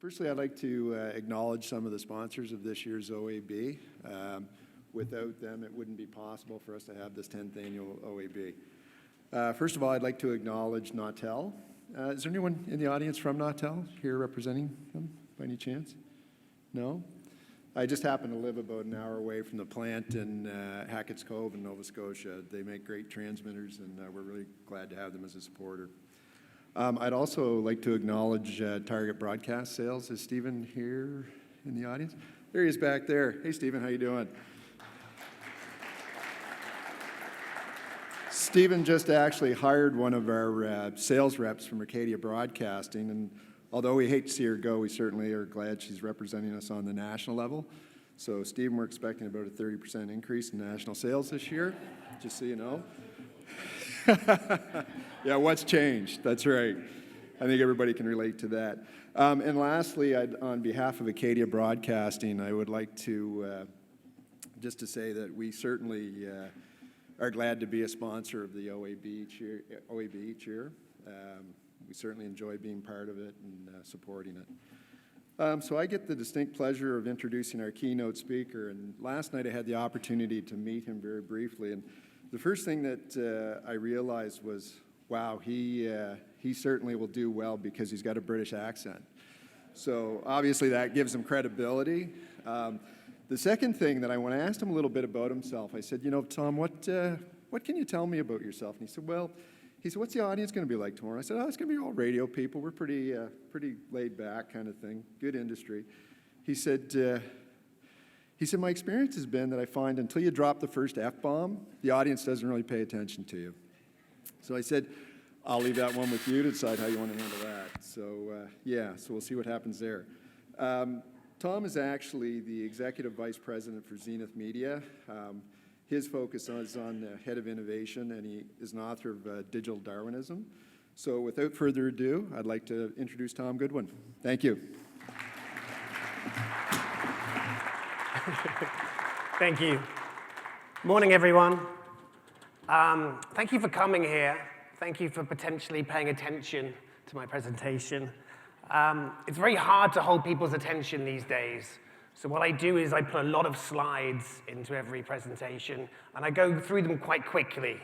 Firstly, I'd like to acknowledge some of the sponsors of this year's OAB. Without them, it wouldn't be possible for us to have this 10th annual OAB. First of all, I'd like to acknowledge Nautel. Is there anyone in the audience from Nautel here representing them by any chance? No? I just happen to live about an hour away from the plant in Hackett's Cove in Nova Scotia. They make great transmitters, and we're really glad to have them as a supporter. I'd also like to acknowledge Target Broadcast Sales. Is Stephen here in the audience? There he is back there. Hey, Stephen, how you doing? Stephen just actually hired one of our sales reps from Arcadia Broadcasting, and although we hate to see her go, we certainly are glad she's representing us on the national level. So, Stephen, we're expecting about a 30% increase in national sales this year, just so you know. Yeah, what's changed? That's right. I think everybody can relate to that. And lastly, on behalf of Arcadia Broadcasting, I would like to just to say that we certainly are glad to be a sponsor of the OAB each year. We certainly enjoy being part of it and supporting it. So I get the distinct pleasure of introducing our keynote speaker, and last night I had the opportunity to meet him very briefly, and the first thing that I realized was, wow, he certainly will do well because he's got a British accent. So obviously that gives him credibility. The second thing that I asked him a little bit about himself. I said, you know, Tom, what can you tell me about yourself? And he said, well, what's the audience going to be like tomorrow? I said, oh, it's going to be all radio people. We're pretty laid back kind of thing, good industry. He said, my experience has been that I find until you drop the first F-bomb, the audience doesn't really pay attention to you. So I said, I'll leave that one with you to decide how you want to handle that. So so we'll see what happens there. Tom is actually the Executive Vice President for Zenith Media. His focus is on Head of Innovation, and he is an author of Digital Darwinism. So without further ado, I'd like to introduce Tom Goodwin. Thank you. Thank you. Morning, everyone. Thank you for coming here. Thank you for potentially paying attention to my presentation. It's very hard to hold people's attention these days. So what I do is I put a lot of slides into every presentation, and I go through them quite quickly.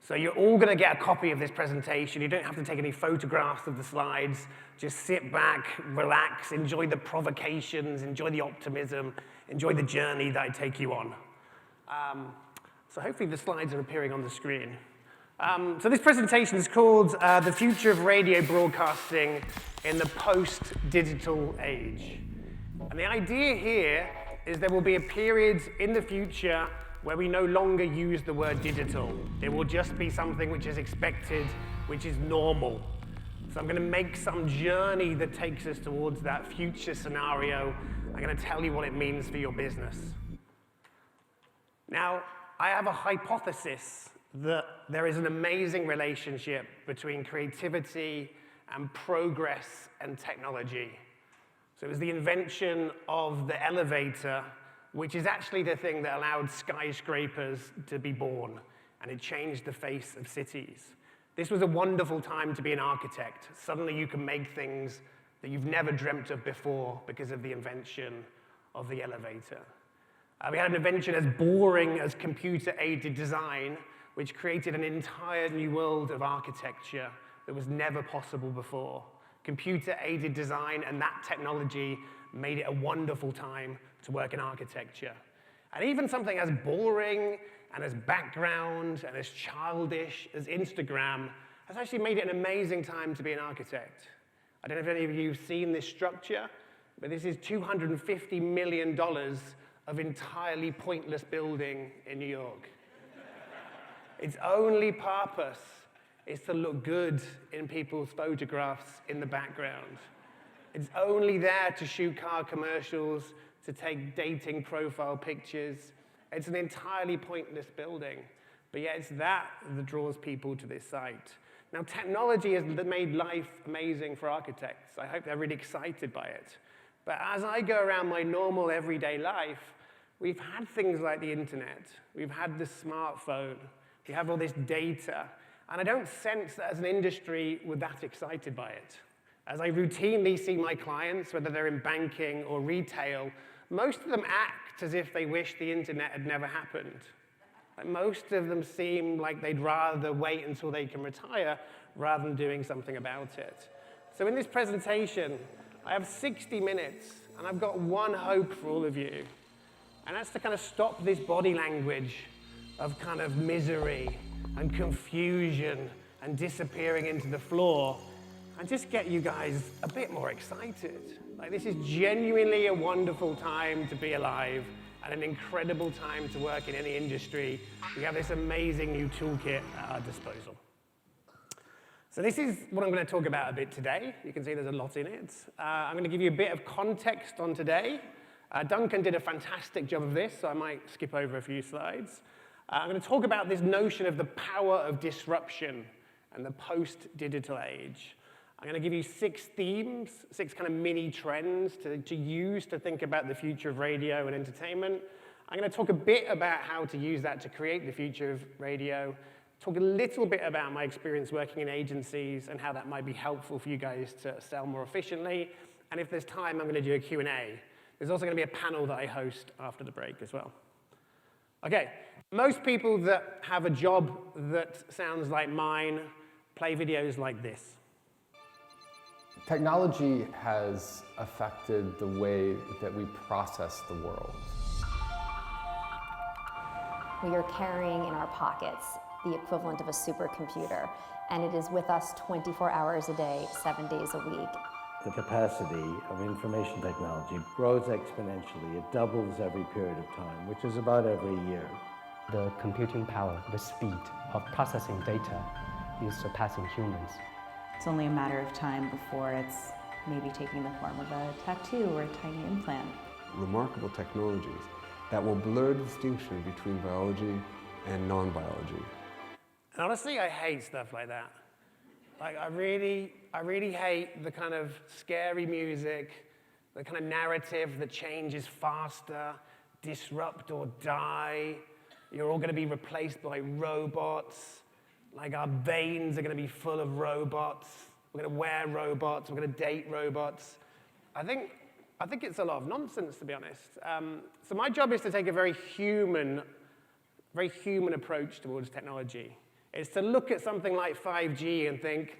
So you're all going to get a copy of this presentation. You don't have to take any photographs of the slides. Just sit back, relax, enjoy the provocations, enjoy the optimism, enjoy the journey that I take you on. So hopefully the slides are appearing on the screen. So this presentation is called The Future of Radio Broadcasting in the Post-Digital Age. And the idea here is there will be a period in the future where we no longer use the word digital. It will just be something which is expected, which is normal. So I'm going to make some journey that takes us towards that future scenario. I'm going to tell you what it means for your business. Now, I have a hypothesis that there is an amazing relationship between creativity and progress and technology. So it was the invention of the elevator, which is actually the thing that allowed skyscrapers to be born, and it changed the face of cities. This was a wonderful time to be an architect. Suddenly you can make things that you've never dreamt of before because of the invention of the elevator. We had an invention as boring as computer-aided design, which created an entire new world of architecture that was never possible before. Computer-aided design and that technology made it a wonderful time to work in architecture. And even something as boring and as background and as childish as Instagram has actually made it an amazing time to be an architect. I don't know if any of you have seen this structure, but this is $250 million of entirely pointless building in New York. Its only purpose is to look good in people's photographs in the background. It's only there to shoot car commercials, to take dating profile pictures. It's an entirely pointless building, but yet it's that draws people to this site. Now, technology has made life amazing for architects. I hope they're really excited by it. But as I go around my normal everyday life, we've had things like the internet. We've had the smartphone. We have all this data. And I don't sense that as an industry we're that excited by it. As I routinely see my clients, whether they're in banking or retail, most of them act as if they wish the internet had never happened. Like most of them seem like they'd rather wait until they can retire rather than doing something about it. So in this presentation, I have 60 minutes, and I've got one hope for all of you. And that's to kind of stop this body language of kind of misery and confusion and disappearing into the floor, and just get you guys a bit more excited. Like, this is genuinely a wonderful time to be alive and an incredible time to work in any industry. We have this amazing new toolkit at our disposal. So this is what I'm going to talk about a bit today. You can see there's a lot in it. I'm going to give you a bit of context on today. Duncan did a fantastic job of this, so I might skip over a few slides. I'm going to talk about this notion of the power of disruption and the post-digital age. I'm going to give you 6 themes, 6 kind of mini trends to use to think about the future of radio and entertainment. I'm going to talk a bit about how to use that to create the future of radio, talk a little bit about my experience working in agencies and how that might be helpful for you guys to sell more efficiently. And if there's time, I'm going to do a Q&A. There's also going to be a panel that I host after the break as well. Okay, most people that have a job that sounds like mine play videos like this. Technology has affected the way that we process the world. We are carrying in our pockets the equivalent of a supercomputer, and it is with us 24 hours a day, 7 days a week. The capacity of information technology grows exponentially. It doubles every period of time, which is about every year. The computing power, the speed of processing data is surpassing humans. It's only a matter of time before it's maybe taking the form of a tattoo or a tiny implant. Remarkable technologies that will blur the distinction between biology and non-biology. And honestly, I hate stuff like that. Like, I really hate the kind of scary music, the kind of narrative that change is faster, disrupt or die. You're all going to be replaced by robots. Like, our veins are going to be full of robots. We're going to wear robots. We're going to date robots. I think it's a lot of nonsense, to be honest. So my job is to take a very human approach towards technology. It's to look at something like 5G and think,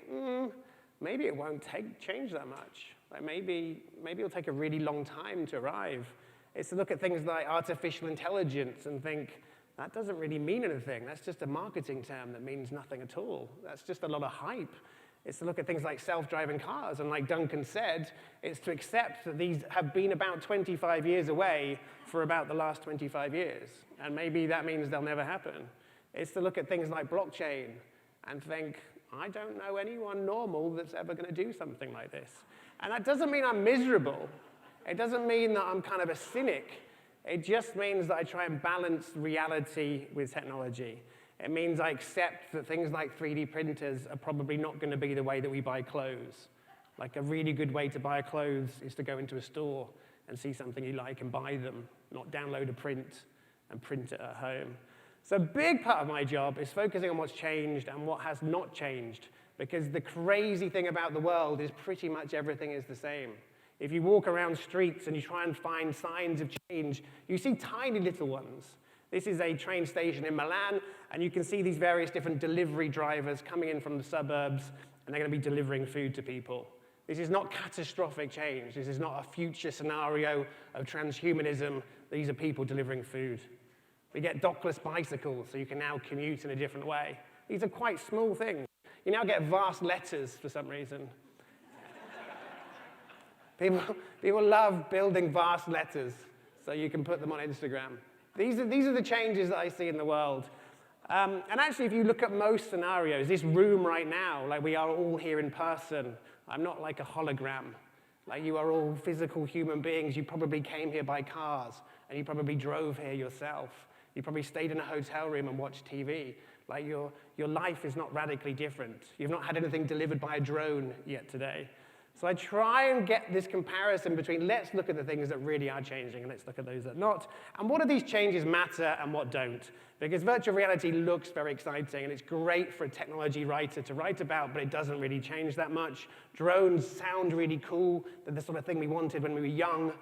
maybe it won't change that much. Like maybe it'll take a really long time to arrive. It's to look at things like artificial intelligence and think, that doesn't really mean anything. That's just a marketing term that means nothing at all. That's just a lot of hype. It's to look at things like self-driving cars, and like Duncan said, it's to accept that these have been about 25 years away for about the last 25 years, and maybe that means they'll never happen. It's to look at things like blockchain and think, I don't know anyone normal that's ever going to do something like this. And that doesn't mean I'm miserable. It doesn't mean that I'm kind of a cynic. It just means that I try and balance reality with technology. It means I accept that things like 3D printers are probably not going to be the way that we buy clothes. Like, a really good way to buy clothes is to go into a store and see something you like and buy them, not download a print and print it at home. So a big part of my job is focusing on what's changed and what has not changed, because the crazy thing about the world is pretty much everything is the same. If you walk around streets and you try and find signs of change, you see tiny little ones. This is a train station in Milan, and you can see these various different delivery drivers coming in from the suburbs, and they're going to be delivering food to people. This is not catastrophic change. This is not a future scenario of transhumanism. These are people delivering food. We get dockless bicycles, so you can now commute in a different way. These are quite small things. You now get vast letters for some reason. People love building vast letters so you can put them on Instagram. These are the changes that I see in the world. And actually, if you look at most scenarios, this room right now, like we are all here in person. I'm not like a hologram. Like, you are all physical human beings. You probably came here by cars, and you probably drove here yourself. You probably stayed in a hotel room and watched TV. Like, your life is not radically different. You've not had anything delivered by a drone yet today. So I try and get this comparison between let's look at the things that really are changing and let's look at those that are not. And what of these changes matter and what don't? Because virtual reality looks very exciting and it's great for a technology writer to write about, but it doesn't really change that much. Drones sound really cool. They're the sort of thing we wanted when we were young,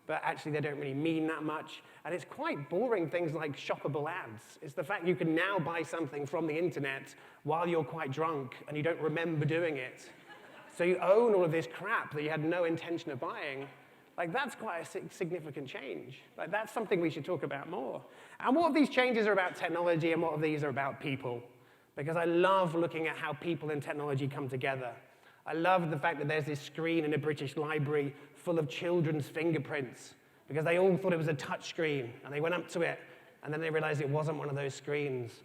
but actually they don't really mean that much. And it's quite boring things like shoppable ads. It's the fact you can now buy something from the internet while you're quite drunk and you don't remember doing it. So you own all of this crap that you had no intention of buying. Like, that's quite a significant change. Like, that's something we should talk about more. And what of these changes are about technology and what of these are about people? Because I love looking at how people and technology come together. I love the fact that there's this screen in a British library full of children's fingerprints because they all thought it was a touch screen and they went up to it and then they realized it wasn't one of those screens.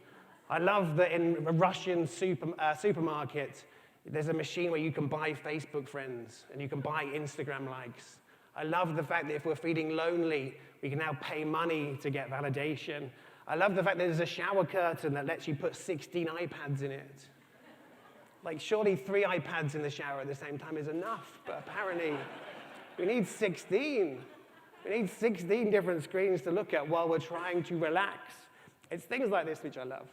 I love that in a Russian supermarket, there's a machine where you can buy Facebook friends and you can buy Instagram likes. I love the fact that if we're feeling lonely, we can now pay money to get validation. I love the fact that there's a shower curtain that lets you put 16 iPads in it. Like, surely 3 iPads in the shower at the same time is enough, but apparently we need 16. We need 16 different screens to look at while we're trying to relax. It's things like this which I love.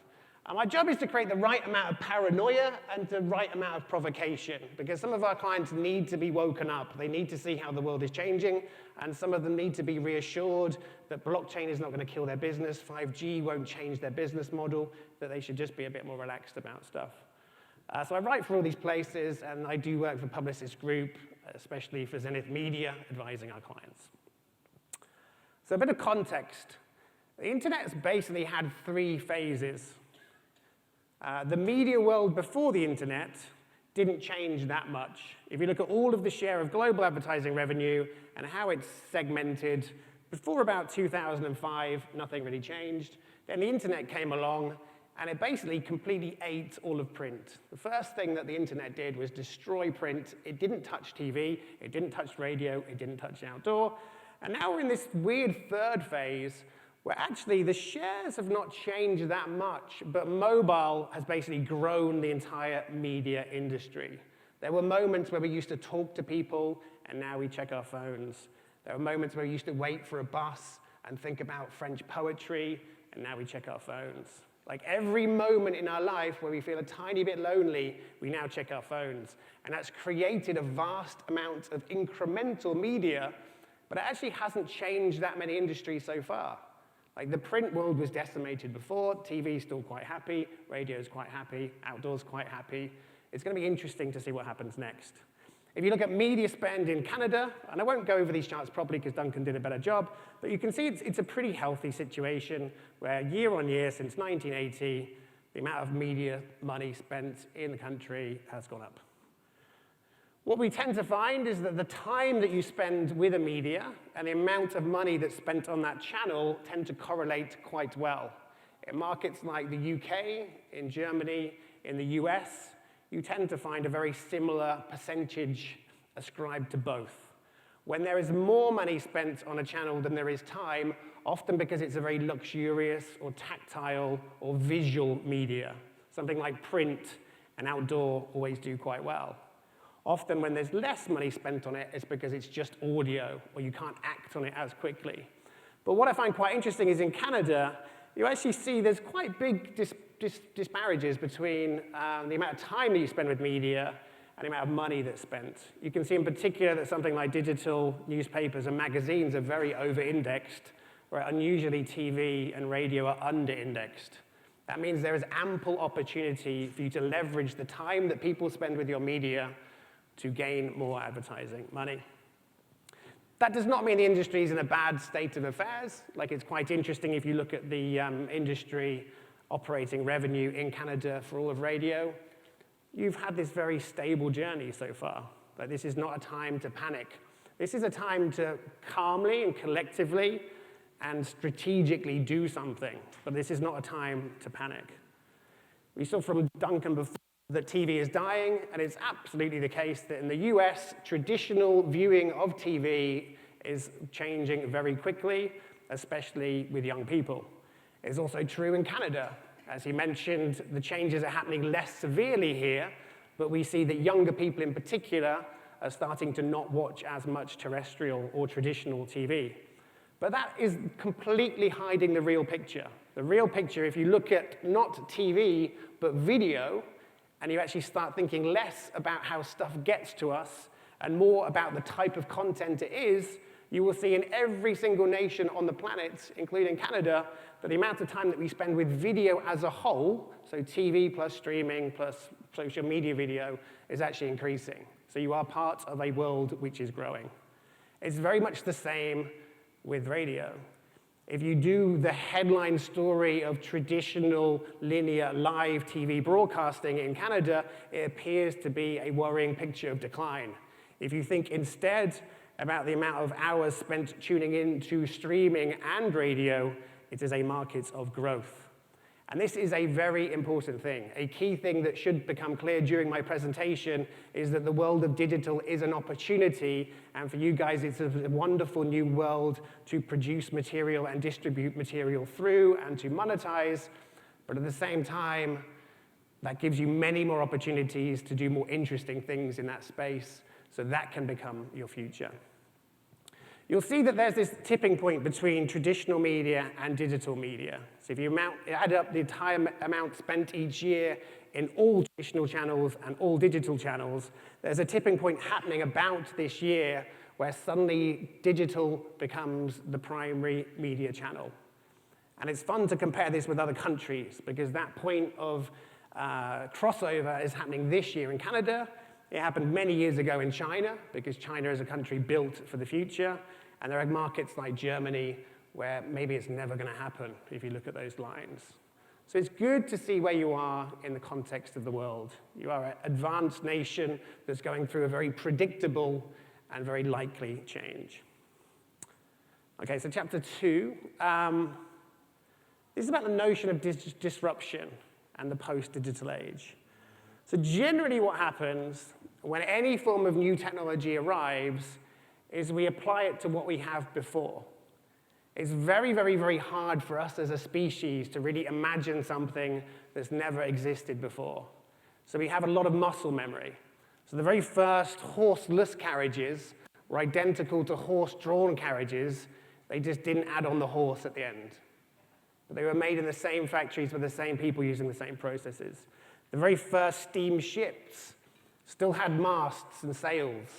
And my job is to create the right amount of paranoia and the right amount of provocation, because some of our clients need to be woken up. They need to see how the world is changing, and some of them need to be reassured that blockchain is not going to kill their business, 5G won't change their business model, that they should just be a bit more relaxed about stuff. So I write for all these places, and I do work for Publicis Group, especially for Zenith Media, advising our clients. So a bit of context. The internet has basically had 3 phases. The media world before the internet didn't change that much. If you look at all of the share of global advertising revenue and how it's segmented, before about 2005, nothing really changed. Then the internet came along, and it basically completely ate all of print. The first thing that the internet did was destroy print. It didn't touch TV, it didn't touch radio, it didn't touch outdoor. And now we're in this weird third phase where actually the shares have not changed that much, but mobile has basically grown the entire media industry. There were moments where we used to talk to people, and now we check our phones. There were moments where we used to wait for a bus and think about French poetry, and now we check our phones. Like, every moment in our life where we feel a tiny bit lonely, we now check our phones. And that's created a vast amount of incremental media, but it actually hasn't changed that many industries so far. Like, the print world was decimated before, TV's still quite happy, radio's quite happy, outdoors quite happy. It's going to be interesting to see what happens next. If you look at media spend in Canada, and I won't go over these charts properly because Duncan did a better job, but you can see it's a pretty healthy situation where year on year since 1980, the amount of media money spent in the country has gone up. What we tend to find is that the time that you spend with a media and the amount of money that's spent on that channel tend to correlate quite well. In markets like the UK, in Germany, in the US, you tend to find a very similar percentage ascribed to both. When there is more money spent on a channel than there is time, often because it's a very luxurious or tactile or visual media, something like print and outdoor always do quite well. Often when there's less money spent on it, it's because it's just audio, or you can't act on it as quickly. But what I find quite interesting is in Canada, you actually see there's quite big disparages between the amount of time that you spend with media and the amount of money that's spent. You can see in particular that something like digital newspapers and magazines are very over-indexed, where unusually TV and radio are under-indexed. That means there is ample opportunity for you to leverage the time that people spend with your media to gain more advertising money. That does not mean the industry is in a bad state of affairs. Like, it's quite interesting if you look at the industry operating revenue in Canada for all of radio. You've had this very stable journey so far. But this is not a time to panic. This is a time to calmly and collectively and strategically do something. But this is not a time to panic. We saw from Duncan before that TV is dying, and it's absolutely the case that in the US, traditional viewing of TV is changing very quickly, especially with young people. It's also true in Canada. As he mentioned, the changes are happening less severely here, but we see that younger people in particular are starting to not watch as much terrestrial or traditional TV. But that is completely hiding the real picture. The real picture, if you look at not TV, but video, and you actually start thinking less about how stuff gets to us and more about the type of content it is, you will see in every single nation on the planet, including Canada, that the amount of time that we spend with video as a whole, so TV plus streaming plus social media video, is actually increasing. So you are part of a world which is growing. It's very much the same with radio. If you do the headline story of traditional linear live TV broadcasting in Canada, it appears to be a worrying picture of decline. If you think instead about the amount of hours spent tuning in to streaming and radio, it is a market of growth. And this is a very important thing. A key thing that should become clear during my presentation is that the world of digital is an opportunity, and for you guys, it's a wonderful new world to produce material and distribute material through and to monetize. But at the same time, that gives you many more opportunities to do more interesting things in that space, so that can become your future. You'll see that there's this tipping point between traditional media and digital media. So if you add up the entire amount spent each year in all traditional channels and all digital channels, there's a tipping point happening about this year where suddenly digital becomes the primary media channel. And it's fun to compare this with other countries because that point of crossover is happening this year in Canada. It happened many years ago in China, because China is a country built for the future. And there are markets like Germany where maybe it's never going to happen if you look at those lines. So it's good to see where you are in the context of the world. You are an advanced nation that's going through a very predictable and very likely change. Okay, so chapter 2. This is about the notion of disruption and the post-digital age. So generally what happens when any form of new technology arrives is we apply it to what we have before. It's very, very, very hard for us as a species to really imagine something that's never existed before. So we have a lot of muscle memory. So the very first horseless carriages were identical to horse-drawn carriages. They just didn't add on the horse at the end. But they were made in the same factories with the same people using the same processes. The very first steam ships still had masts and sails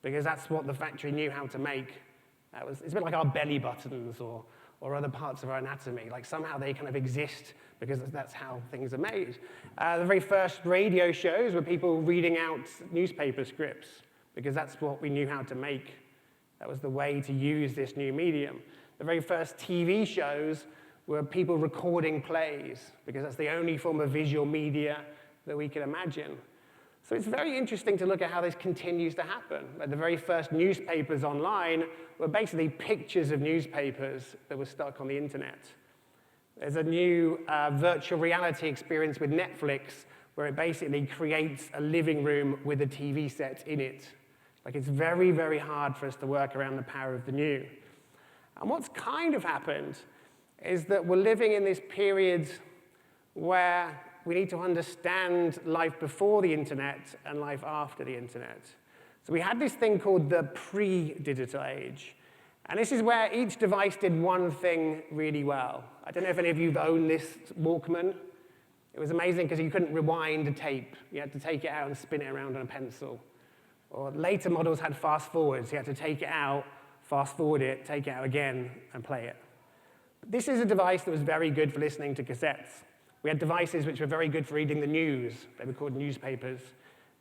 because that's what the factory knew how to make. It's a bit like our belly buttons or other parts of our anatomy. Like somehow they kind of exist because that's how things are made. The very first radio shows were people reading out newspaper scripts because that's what we knew how to make. That was the way to use this new medium. The very first TV shows were people recording plays because that's the only form of visual media that we can imagine. So it's very interesting to look at how this continues to happen. Like the very first newspapers online were basically pictures of newspapers that were stuck on the internet. There's a new virtual reality experience with Netflix where it basically creates a living room with a TV set in it. Like it's very, very hard for us to work around the power of the new. And what's kind of happened is that we're living in this period where we need to understand life before the internet and life after the internet. So we had this thing called the pre-digital age. And this is where each device did one thing really well. I don't know if any of you have owned this Walkman. It was amazing because you couldn't rewind a tape. You had to take it out and spin it around on a pencil. Or later models had fast forwards. You had to take it out, fast forward it, take it out again, and play it. This is a device that was very good for listening to cassettes. We had devices which were very good for reading the news. They were called newspapers.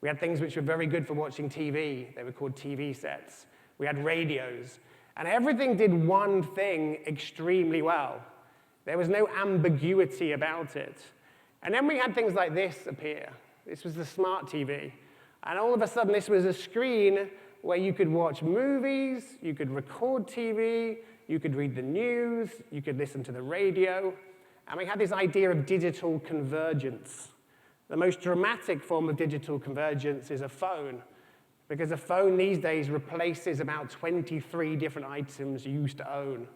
We had things which were very good for watching TV. They were called TV sets. We had radios. And everything did one thing extremely well. There was no ambiguity about it. And then we had things like this appear. This was the smart TV. And all of a sudden, this was a screen where you could watch movies, you could record TV, you could read the news, you could listen to the radio. And we had this idea of digital convergence. The most dramatic form of digital convergence is a phone, because a phone these days replaces about 23 different items you used to own.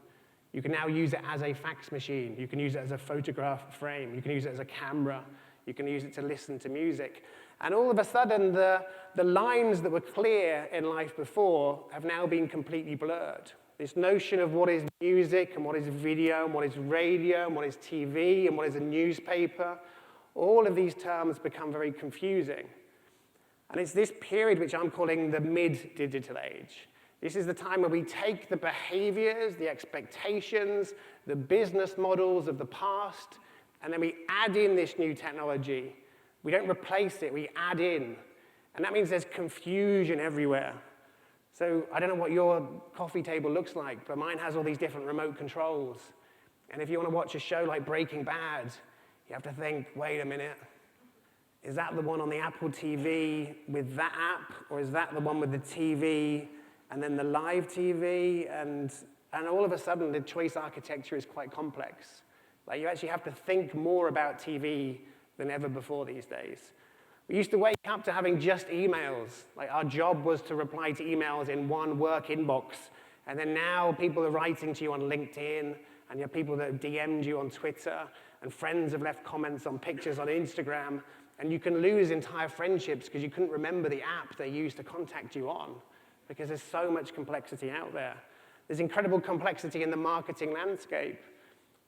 You can now use it as a fax machine. You can use it as a photograph frame. You can use it as a camera. You can use it to listen to music. And all of a sudden, the the lines that were clear in life before have now been completely blurred. This notion of what is music and what is video and what is radio and what is TV and what is a newspaper, all of these terms become very confusing. And it's this period which I'm calling the mid-digital age. This is the time where we take the behaviors, the expectations, the business models of the past, and then we add in this new technology. We don't replace it, we add in. And that means there's confusion everywhere. So I don't know what your coffee table looks like, but mine has all these different remote controls. And if you want to watch a show like Breaking Bad, you have to think, wait a minute, is that the one on the Apple TV with that app? Or is that the one with the TV and then the live TV? And all of a sudden, the choice architecture is quite complex. Like you actually have to think more about TV than ever before these days. We used to wake up to having just emails. Like our job was to reply to emails in one work inbox. And then now people are writing to you on LinkedIn, and you have people that have DM'd you on Twitter, and friends have left comments on pictures on Instagram. And you can lose entire friendships because you couldn't remember the app they used to contact you on, because there's so much complexity out there. There's incredible complexity in the marketing landscape.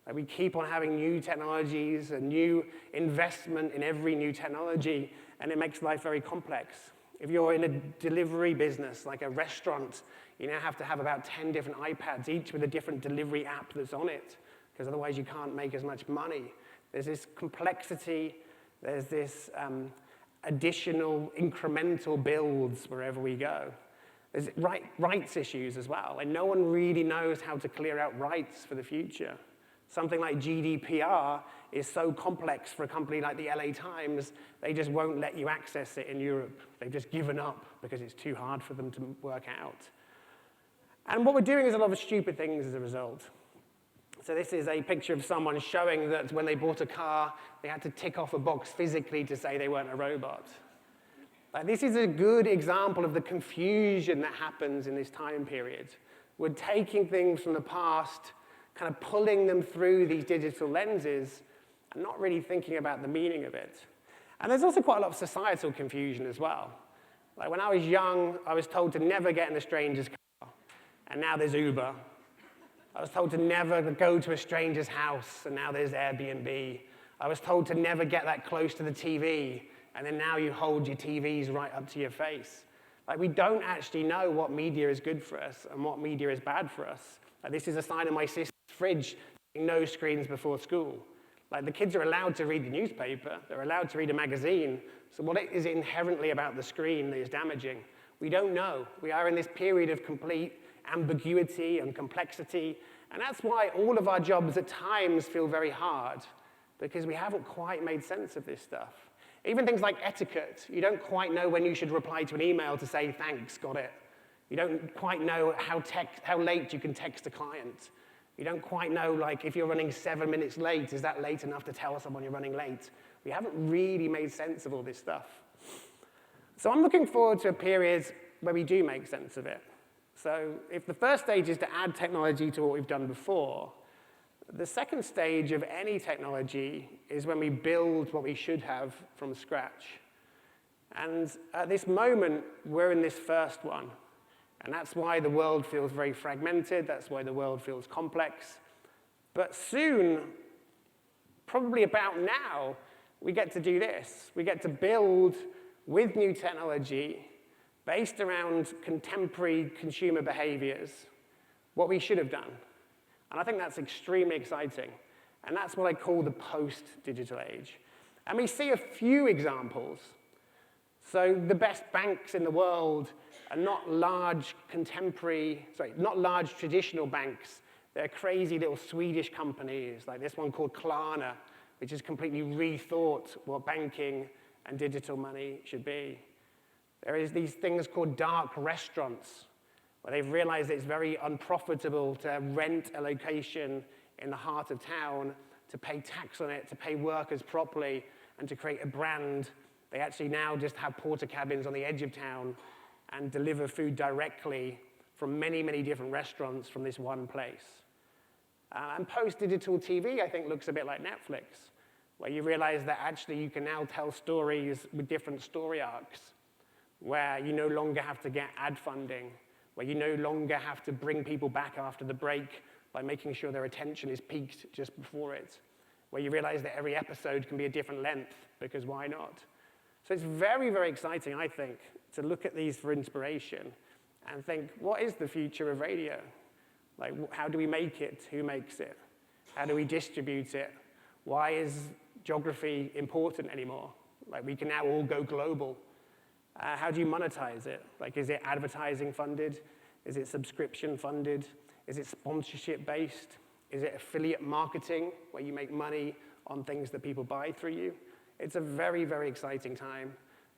Like we keep on having new technologies and new investment in every new technology, and it makes life very complex. If you're in a delivery business, like a restaurant, you now have to have about 10 different iPads, each with a different delivery app that's on it, because otherwise you can't make as much money. There's this complexity, there's this additional incremental builds wherever we go. There's rights issues as well, and no one really knows how to clear out rights for the future. Something like GDPR is so complex for a company like the LA Times, they just won't let you access it in Europe. They've just given up because it's too hard for them to work out. And what we're doing is a lot of stupid things as a result. So this is a picture of someone showing that when they bought a car, they had to tick off a box physically to say they weren't a robot. Like, this is a good example of the confusion that happens in this time period. We're taking things from the past, kind of pulling them through these digital lenses, and not really thinking about the meaning of it. And there's also quite a lot of societal confusion as well. Like when I was young, I was told to never get in a stranger's car, and now there's Uber. I was told to never go to a stranger's house, and now there's Airbnb. I was told to never get that close to the TV, and then now you hold your TVs right up to your face. Like we don't actually know what media is good for us and what media is bad for us. Like this is a sign in my sister's fridge, no screens before school. Like the kids are allowed to read the newspaper, they're allowed to read a magazine, so what is it inherently about the screen that is damaging? We don't know. We are in this period of complete ambiguity and complexity, and that's why all of our jobs at times feel very hard, because we haven't quite made sense of this stuff. Even things like etiquette, you don't quite know when you should reply to an email to say, thanks, got it. You don't quite know how late you can text a client. You don't quite know, like, if you're running 7 minutes late, is that late enough to tell someone you're running late? We haven't really made sense of all this stuff. So I'm looking forward to a period where we do make sense of it. So if the first stage is to add technology to what we've done before, the second stage of any technology is when we build what we should have from scratch. And at this moment, we're in this first one. And that's why the world feels very fragmented. That's why the world feels complex. But soon, probably about now, we get to do this. We get to build with new technology based around contemporary consumer behaviors what we should have done. And I think that's extremely exciting. And that's what I call the post-digital age. And we see a few examples. So the best banks in the world are not large traditional banks. They're crazy little Swedish companies, like this one called Klarna, which has completely rethought what banking and digital money should be. There is these things called dark restaurants, where they've realized it's very unprofitable to rent a location in the heart of town, to pay tax on it, to pay workers properly, and to create a brand. They actually now just have porta cabins on the edge of town and deliver food directly from many, many different restaurants from this one place. And post-digital TV, I think, looks a bit like Netflix, where you realize that actually you can now tell stories with different story arcs. where you no longer have to get ad funding, where you no longer have to bring people back after the break by making sure their attention is peaked just before it, where you realize that every episode can be a different length, because why not? So it's very, very exciting, I think, to look at these for inspiration and think, what is the future of radio? Like, how do we make it? Who makes it? How do we distribute it? Why is geography important anymore? Like, we can now all go global. How do you monetize it? Like, is it advertising funded? Is it subscription funded? Is it sponsorship based? Is it affiliate marketing, where you make money on things that people buy through you? It's a very, very exciting time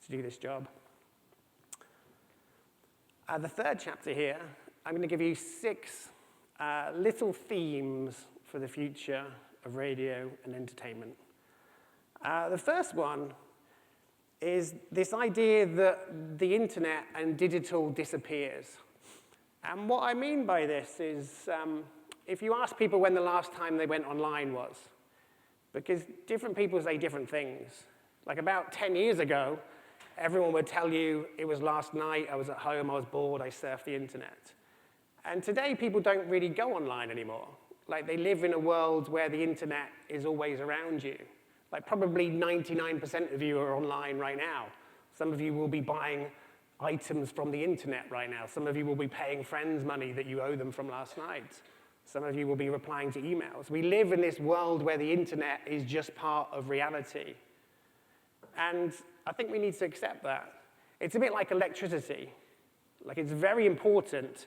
to do this job. The third chapter here, I'm going to give you 6 little themes for the future of radio and entertainment. The first one is this idea that the internet and digital disappears. And what I mean by this is, if you ask people when the last time they went online was, because different people say different things. Like about 10 years ago, everyone would tell you, it was last night, I was at home, I was bored, I surfed the internet. And today, people don't really go online anymore. Like, they live in a world where the internet is always around you. Like, probably 99% of you are online right now. Some of you will be buying items from the internet right now. Some of you will be paying friends money that you owe them from last night. Some of you will be replying to emails. We live in this world where the internet is just part of reality. And I think we need to accept that. It's a bit like electricity. Like, it's very important,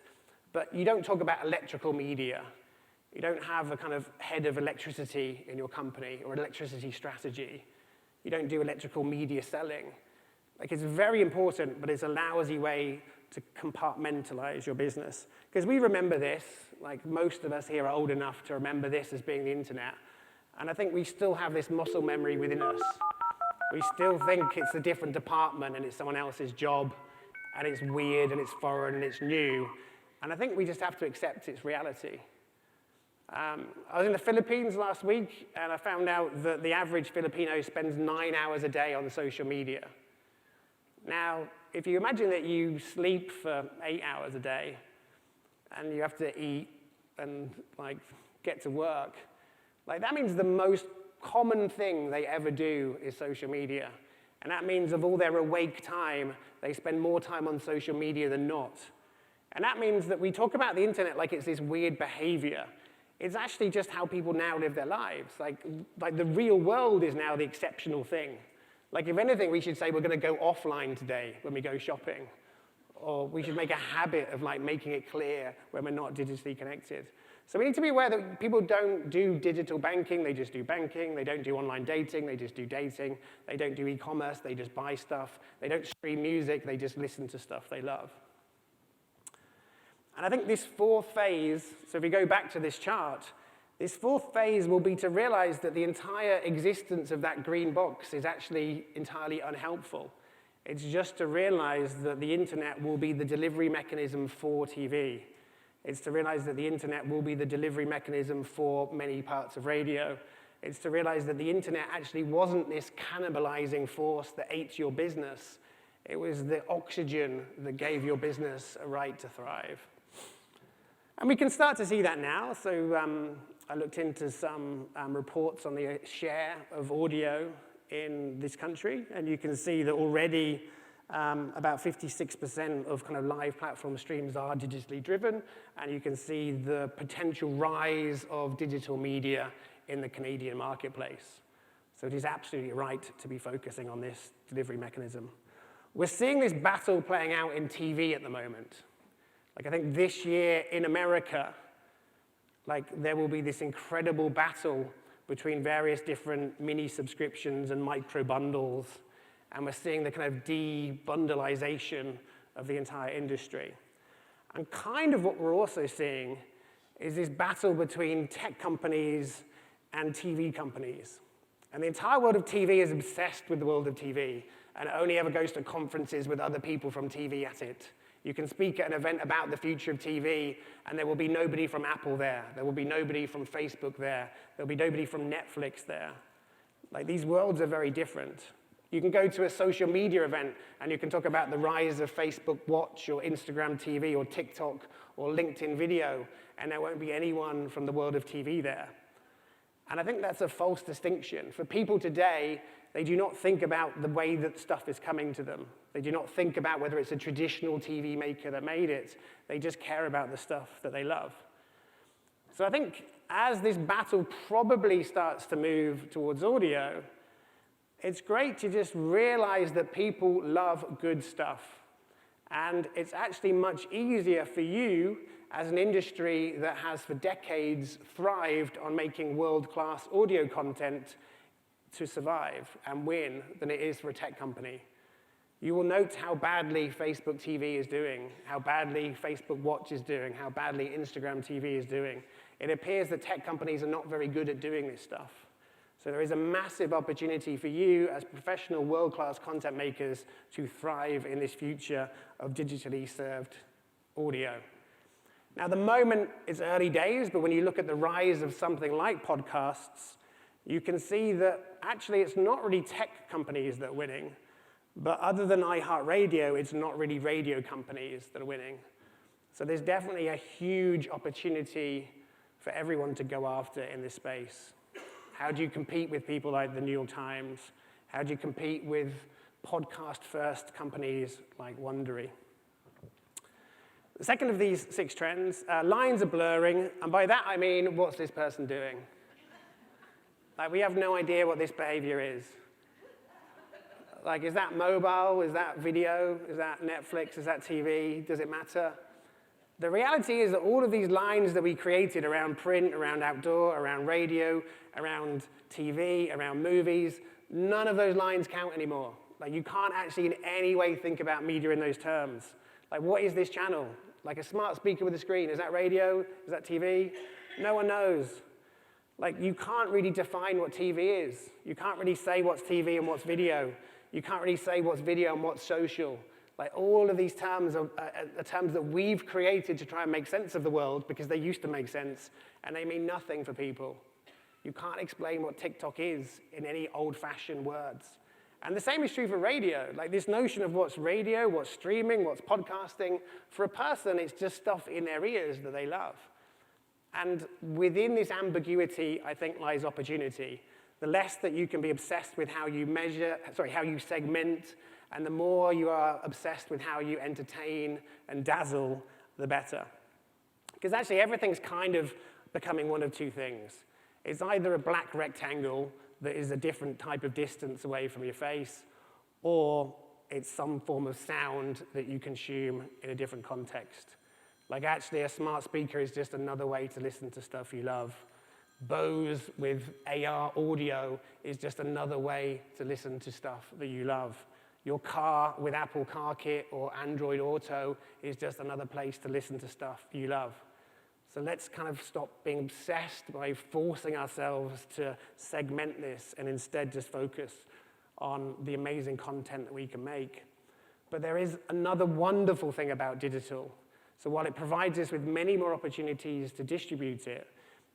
but you don't talk about electrical media. You don't have a kind of head of electricity in your company or electricity strategy. You don't do electrical media selling. Like, it's very important, but it's a lousy way to compartmentalize your business. Because we remember this, like most of us here are old enough to remember this as being the internet. And I think we still have this muscle memory within us. We still think it's a different department and it's someone else's job, and it's weird and it's foreign and it's new. And I think we just have to accept its reality. I was in the Philippines last week, and I found out that the average Filipino spends 9 hours a day on social media. Now, if you imagine that you sleep for 8 hours a day, and you have to eat and like get to work, like that means the most common thing they ever do is social media. And that means of all their awake time, they spend more time on social media than not. And that means that we talk about the internet like it's this weird behavior. It's actually just how people now live their lives. Like the real world is now the exceptional thing. Like, if anything, we should say we're going to go offline today when we go shopping. Or we should make a habit of like making it clear when we're not digitally connected. So we need to be aware that people don't do digital banking, they just do banking. They don't do online dating, they just do dating. They don't do e-commerce, they just buy stuff. They don't stream music, they just listen to stuff they love. And I think this 4th phase, so if we go back to this chart, this 4th phase will be to realize that the entire existence of that green box is actually entirely unhelpful. It's just to realize that the internet will be the delivery mechanism for TV. It's to realize that the internet will be the delivery mechanism for many parts of radio. It's to realize that the internet actually wasn't this cannibalizing force that ate your business. It was the oxygen that gave your business a right to thrive. And we can start to see that now. So I looked into some reports on the share of audio in this country, and you can see that already about 56% of kind of live platform streams are digitally driven, and you can see the potential rise of digital media in the Canadian marketplace. So it is absolutely right to be focusing on this delivery mechanism. We're seeing this battle playing out in TV at the moment. Like, I think this year in America, like, there will be this incredible battle between various different mini subscriptions and micro bundles, and we're seeing the kind of de-bundleization of the entire industry. And kind of what we're also seeing is this battle between tech companies and TV companies. And the entire world of TV is obsessed with the world of TV, and it only ever goes to conferences with other people from TV at it. You can speak at an event about the future of TV, and there will be nobody from Apple there. There will be nobody from Facebook there. There'll be nobody from Netflix there. Like, these worlds are very different. You can go to a social media event and you can talk about the rise of Facebook Watch or Instagram TV or TikTok or LinkedIn video, and there won't be anyone from the world of TV there. And I think that's a false distinction. For people today, they do not think about the way that stuff is coming to them. They do not think about whether it's a traditional TV maker that made it. They just care about the stuff that they love. So I think as this battle probably starts to move towards audio, it's great to just realize that people love good stuff. And it's actually much easier for you as an industry that has for decades thrived on making world-class audio content to survive and win than it is for a tech company. You will note how badly Facebook TV is doing, how badly Facebook Watch is doing, how badly Instagram TV is doing. It appears that tech companies are not very good at doing this stuff. So there is a massive opportunity for you as professional world-class content makers to thrive in this future of digitally served audio. Now, the moment is early days, but when you look at the rise of something like podcasts, you can see that actually it's not really tech companies that are winning, but other than iHeartRadio, it's not really radio companies that are winning. So there's definitely a huge opportunity for everyone to go after in this space. How do you compete with people like the New York Times? How do you compete with podcast-first companies like Wondery? The second of these 6 trends, lines are blurring, and by that I mean, what's this person doing? Like, we have no idea what this behavior is. Like, is that mobile? Is that video? Is that Netflix? Is that TV? Does it matter? The reality is that all of these lines that we created around print, around outdoor, around radio, around TV, around movies, none of those lines count anymore. Like, you can't actually in any way think about media in those terms. Like, what is this channel? Like a smart speaker with a screen. Is that radio? Is that TV? No one knows. Like, you can't really define what TV is. You can't really say what's TV and what's video. You can't really say what's video and what's social. Like, all of these terms are terms that we've created to try and make sense of the world because they used to make sense, and they mean nothing for people. You can't explain what TikTok is in any old-fashioned words. And the same is true for radio. Like, this notion of what's radio, what's streaming, what's podcasting, for a person, it's just stuff in their ears that they love. And within this ambiguity, I think, lies opportunity. The less that you can be obsessed with how you how you segment, and the more you are obsessed with how you entertain and dazzle, the better. Because actually, everything's kind of becoming one of two things. It's either a black rectangle that is a different type of distance away from your face, or it's some form of sound that you consume in a different context. Like, actually, a smart speaker is just another way to listen to stuff you love. Bose with AR audio is just another way to listen to stuff that you love. Your car with Apple CarKit or Android Auto is just another place to listen to stuff you love. So let's kind of stop being obsessed by forcing ourselves to segment this and instead just focus on the amazing content that we can make. But there is another wonderful thing about digital. So while it provides us with many more opportunities to distribute it,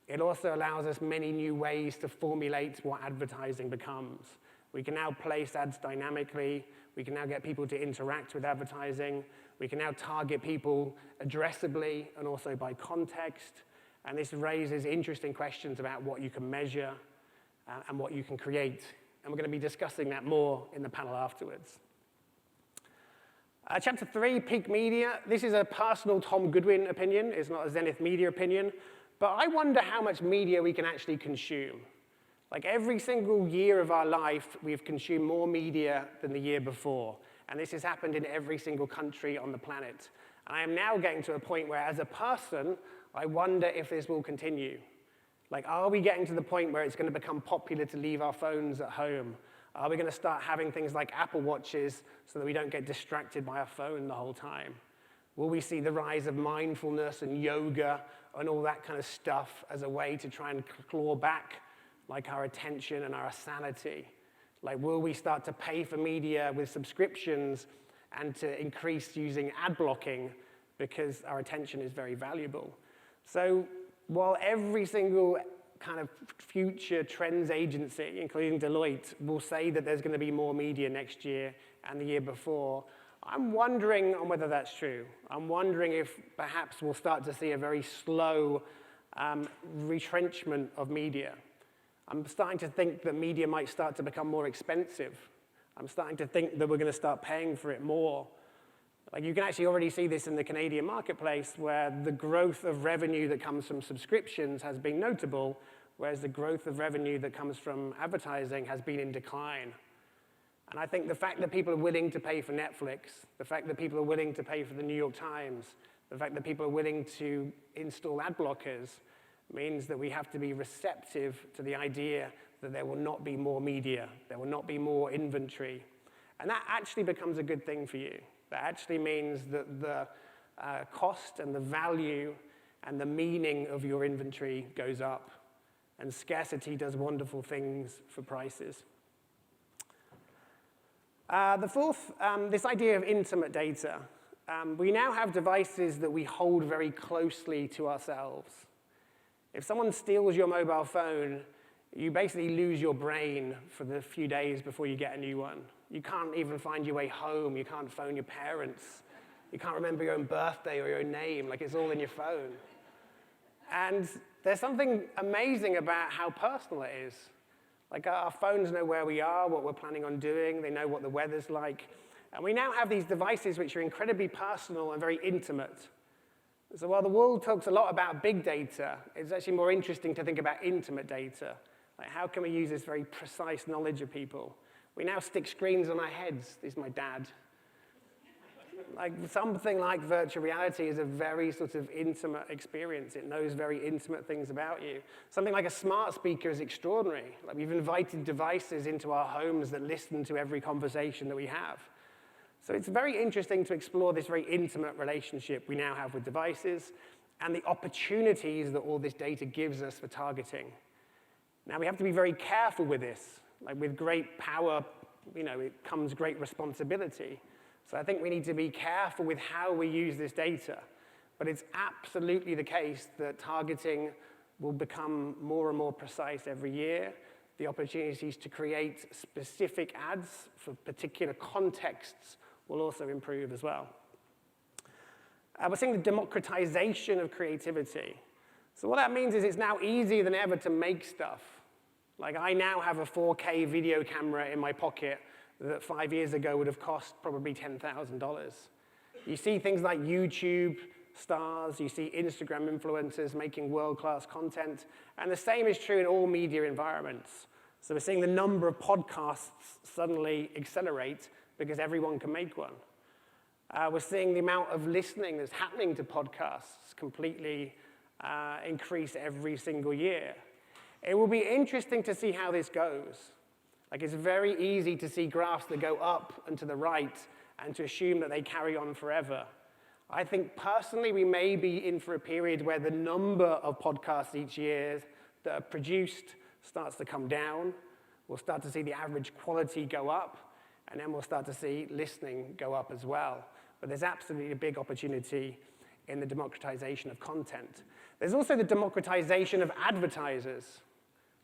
it also allows us many new ways to formulate what advertising becomes. We can now place ads dynamically. We can now get people to interact with advertising. We can now target people addressably and also by context. And this raises interesting questions about what you can measure and what you can create. And we're going to be discussing that more in the panel afterwards. Chapter 3, peak media. This is a personal Tom Goodwin opinion. It's not a Zenith Media opinion. But I wonder how much media we can actually consume. Like, every single year of our life, we've consumed more media than the year before. And this has happened in every single country on the planet. And I am now getting to a point where, as a person, I wonder if this will continue. Like, are we getting to the point where it's going to become popular to leave our phones at home? Are we going to start having things like Apple Watches so that we don't get distracted by our phone the whole time? Will we see the rise of mindfulness and yoga and all that kind of stuff as a way to try and claw back like our attention and our sanity? Like, will we start to pay for media with subscriptions and to increase using ad blocking because our attention is very valuable? So while every single kind of future trends agency, including Deloitte, will say that there's going to be more media next year and the year before. I'm wondering on whether that's true. I'm wondering if perhaps we'll start to see a very slow retrenchment of media. I'm starting to think that media might start to become more expensive. I'm starting to think that we're going to start paying for it more. Like, you can actually already see this in the Canadian marketplace, where the growth of revenue that comes from subscriptions has been notable, whereas the growth of revenue that comes from advertising has been in decline. And I think the fact that people are willing to pay for Netflix, the fact that people are willing to pay for the New York Times, the fact that people are willing to install ad blockers means that we have to be receptive to the idea that there will not be more media, there will not be more inventory. And that actually becomes a good thing for you. That actually means that the cost and the value and the meaning of your inventory goes up, and scarcity does wonderful things for prices. The fourth, this idea of intimate data. We now have devices that we hold very closely to ourselves. If someone steals your mobile phone, you basically lose your brain for the few days before you get a new one. You can't even find your way home. You can't phone your parents. You can't remember your own birthday or your own name. Like, it's all in your phone. And there's something amazing about how personal it is. Like, our phones know where we are, what we're planning on doing. They know what the weather's like. And we now have these devices which are incredibly personal and very intimate. So while the world talks a lot about big data, it's actually more interesting to think about intimate data. Like, how can we use this very precise knowledge of people? We now stick screens on our heads. This is my dad. Like, something like virtual reality is a very sort of intimate experience. It knows very intimate things about you. Something like a smart speaker is extraordinary. Like, we've invited devices into our homes that listen to every conversation that we have. So it's very interesting to explore this very intimate relationship we now have with devices and the opportunities that all this data gives us for targeting. Now, we have to be very careful with this. Like, with great power, it comes great responsibility. So I think we need to be careful with how we use this data. But it's absolutely the case that targeting will become more and more precise every year. The opportunities to create specific ads for particular contexts will also improve as well. We're seeing the democratization of creativity. So what that means is it's now easier than ever to make stuff. Like, I now have a 4K video camera in my pocket that 5 years ago would have cost probably $10,000. You see things like YouTube stars, you see Instagram influencers making world-class content, and the same is true in all media environments. So we're seeing the number of podcasts suddenly accelerate because everyone can make one. We're seeing the amount of listening that's happening to podcasts completely increase every single year. It will be interesting to see how this goes. Like, it's very easy to see graphs that go up and to the right and to assume that they carry on forever. I think personally we may be in for a period where the number of podcasts each year that are produced starts to come down. We'll start to see the average quality go up, and then we'll start to see listening go up as well. But there's absolutely a big opportunity in the democratization of content. There's also the democratization of advertisers.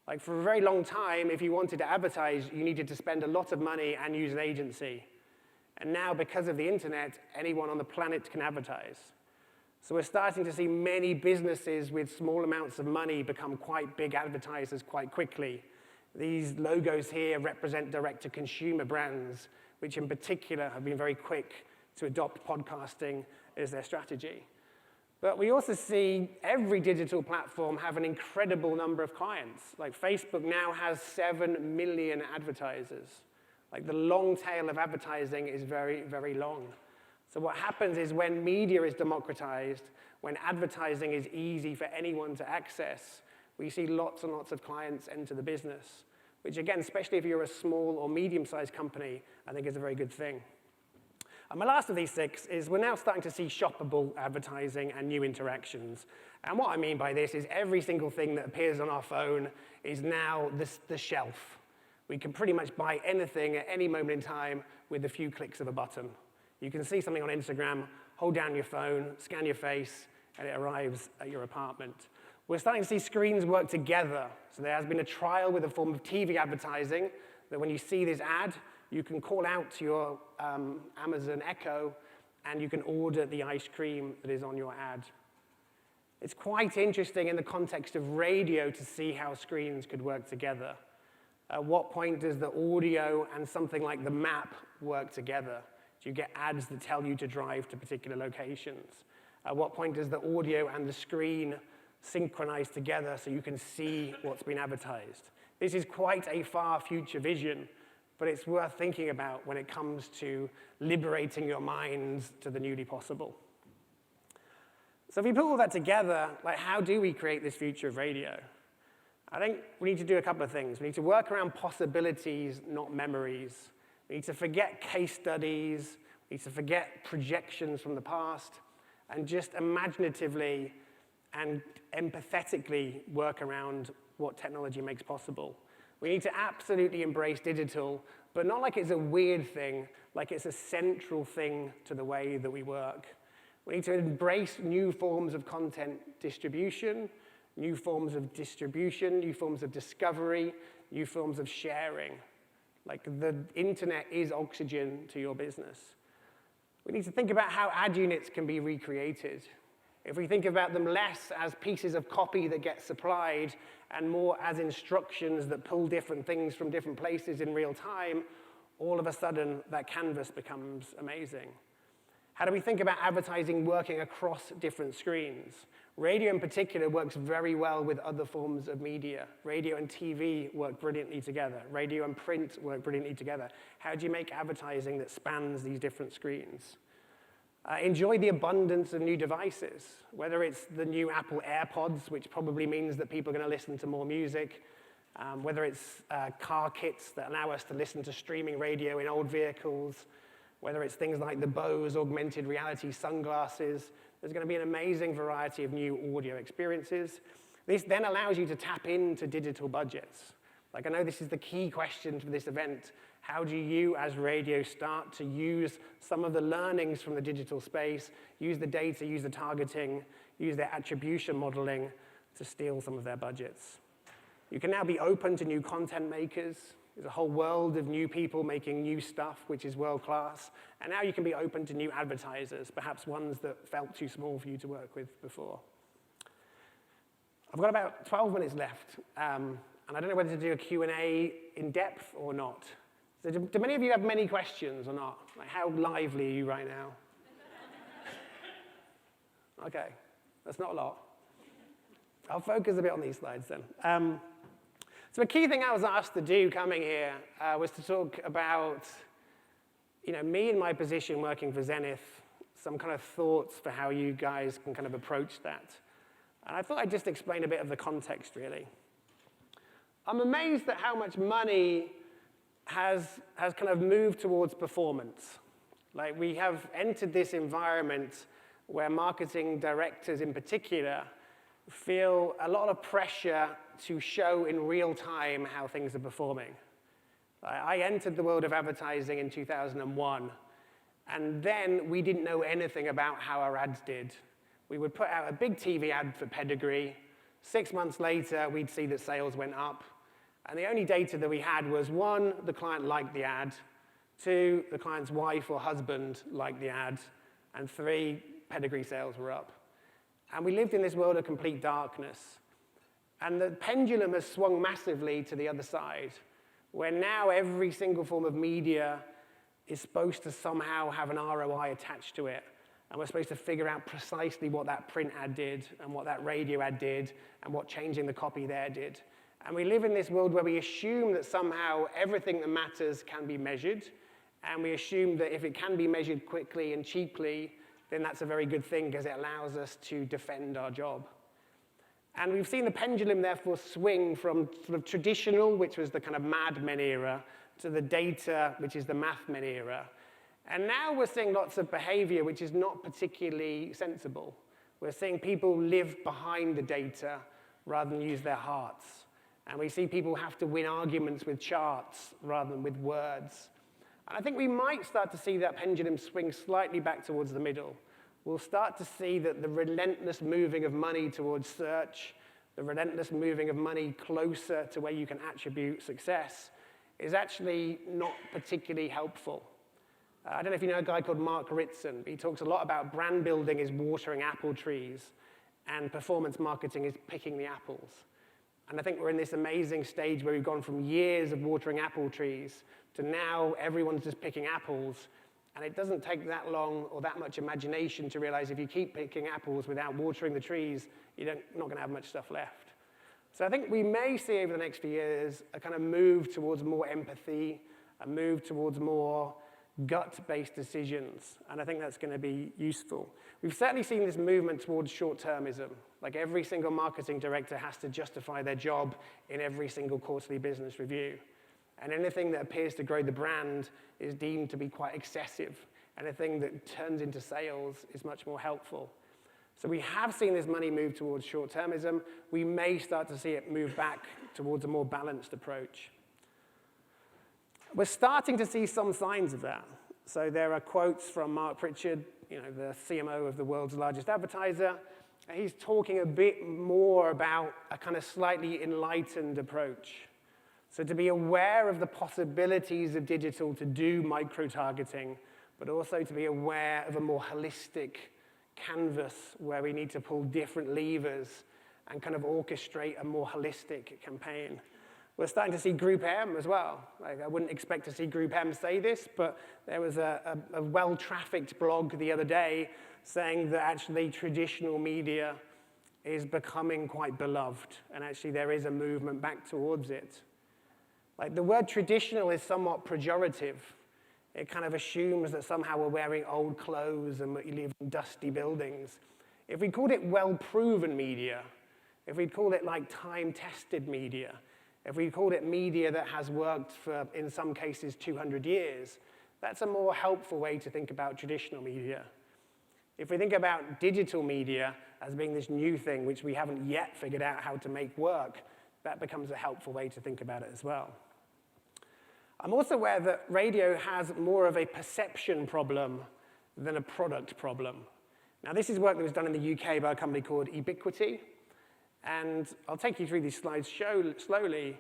Like, for a very long time, if you wanted to advertise, you needed to spend a lot of money and use an agency. And now, because of the internet, anyone on the planet can advertise. So we're starting to see many businesses with small amounts of money become quite big advertisers quite quickly. These logos here represent direct-to-consumer brands, which in particular have been very quick to adopt podcasting as their strategy. But we also see every digital platform have an incredible number of clients. Like, Facebook now has 7 million advertisers. Like, the long tail of advertising is very, very long. So what happens is when media is democratized, when advertising is easy for anyone to access, we see lots and lots of clients enter the business, which again, especially if you're a small or medium-sized company, I think is a very good thing. And my last of these 6 is we're now starting to see shoppable advertising and new interactions. And what I mean by this is every single thing that appears on our phone is now the shelf. We can pretty much buy anything at any moment in time with a few clicks of a button. You can see something on Instagram, hold down your phone, scan your face, and it arrives at your apartment. We're starting to see screens work together. So there has been a trial with a form of TV advertising that when you see this ad, you can call out to your Amazon Echo and you can order the ice cream that is on your ad. It's quite interesting in the context of radio to see how screens could work together. At what point does the audio and something like the map work together? Do you get ads that tell you to drive to particular locations? At what point does the audio and the screen synchronize together so you can see what's been advertised? This is quite a far future vision, but it's worth thinking about when it comes to liberating your minds to the newly possible. So if we put all that together, like how do we create this future of radio? I think we need to do a couple of things. We need to work around possibilities, not memories. We need to forget case studies. We need to forget projections from the past and just imaginatively and empathetically work around what technology makes possible. We need to absolutely embrace digital, but not like it's a weird thing, like it's a central thing to the way that we work. We need to embrace new forms of content distribution, new forms of discovery, new forms of sharing. Like the internet is oxygen to your business. We need to think about how ad units can be recreated. If we think about them less as pieces of copy that get supplied and more as instructions that pull different things from different places in real time, all of a sudden that canvas becomes amazing. How do we think about advertising working across different screens? Radio in particular works very well with other forms of media. Radio and TV work brilliantly together. Radio and print work brilliantly together. How do you make advertising that spans these different screens? Enjoy the abundance of new devices, whether it's the new Apple AirPods, which probably means that people are going to listen to more music, whether it's car kits that allow us to listen to streaming radio in old vehicles, whether it's things like the Bose augmented reality sunglasses. There's going to be an amazing variety of new audio experiences. This then allows you to tap into digital budgets. Like, I know this is the key question for this event. How do you, as radio, start to use some of the learnings from the digital space, use the data, use the targeting, use their attribution modeling to steal some of their budgets? You can now be open to new content makers. There's a whole world of new people making new stuff, which is world-class. And now you can be open to new advertisers, perhaps ones that felt too small for you to work with before. I've got about 12 minutes left, and I don't know whether to do a Q&A in depth or not. So do many of you have many questions or not? Like, how lively are you right now? Okay, that's not a lot. I'll focus a bit on these slides then. So a key thing I was asked to do coming here was to talk about, me in my position working for Zenith, some kind of thoughts for how you guys can kind of approach that. And I thought I'd just explain a bit of the context, really. I'm amazed at how much money has kind of moved towards performance. Like, we have entered this environment where marketing directors in particular feel a lot of pressure to show in real time how things are performing. I entered the world of advertising in 2001, and then we didn't know anything about how our ads did. We would put out a big TV ad for Pedigree. 6 months later, we'd see that sales went up. And the only data that we had was, 1, the client liked the ad, 2, the client's wife or husband liked the ad, and 3, Pedigree sales were up. And we lived in this world of complete darkness. And the pendulum has swung massively to the other side, where now every single form of media is supposed to somehow have an ROI attached to it. And we're supposed to figure out precisely what that print ad did, and what that radio ad did, and what changing the copy there did. And we live in this world where we assume that somehow everything that matters can be measured, and we assume that if it can be measured quickly and cheaply, then that's a very good thing because it allows us to defend our job. And we've seen the pendulum, therefore, swing from sort of traditional, which was the kind of Mad Men era, to the data, which is the Math Men era. And now we're seeing lots of behavior which is not particularly sensible. We're seeing people live behind the data rather than use their hearts. And we see people have to win arguments with charts rather than with words. And I think we might start to see that pendulum swing slightly back towards the middle. We'll start to see that the relentless moving of money towards search, the relentless moving of money closer to where you can attribute success, is actually not particularly helpful. I don't know if you know a guy called Mark Ritson. He talks a lot about brand building is watering apple trees, and performance marketing is picking the apples. And I think we're in this amazing stage where we've gone from years of watering apple trees to now everyone's just picking apples. And it doesn't take that long or that much imagination to realize if you keep picking apples without watering the trees, you're not going to have much stuff left. So I think we may see over the next few years a kind of move towards more empathy, a move towards more gut-based decisions, and I think that's going to be useful. We've certainly seen this movement towards short-termism. Like every single marketing director has to justify their job in every single quarterly business review. And anything that appears to grow the brand is deemed to be quite excessive. Anything that turns into sales is much more helpful. So we have seen this money move towards short-termism. We may start to see it move back towards a more balanced approach. We're starting to see some signs of that. So there are quotes from Mark Pritchard, the CMO of the world's largest advertiser. He's talking a bit more about a kind of slightly enlightened approach. So to be aware of the possibilities of digital to do micro-targeting, but also to be aware of a more holistic canvas where we need to pull different levers and kind of orchestrate a more holistic campaign. We're starting to see Group M as well. Like, I wouldn't expect to see Group M say this, but there was a well-trafficked blog the other day saying that actually traditional media is becoming quite beloved, and actually there is a movement back towards it. Like, the word traditional is somewhat pejorative. It kind of assumes that somehow we're wearing old clothes and we live in dusty buildings. If we called it well-proven media, if we called it like time-tested media, if we called it media that has worked for, in some cases, 200 years, that's a more helpful way to think about traditional media. If we think about digital media as being this new thing which we haven't yet figured out how to make work, that becomes a helpful way to think about it as well. I'm also aware that radio has more of a perception problem than a product problem. Now, this is work that was done in the UK by a company called Ubiquity. And I'll take you through these slides slowly.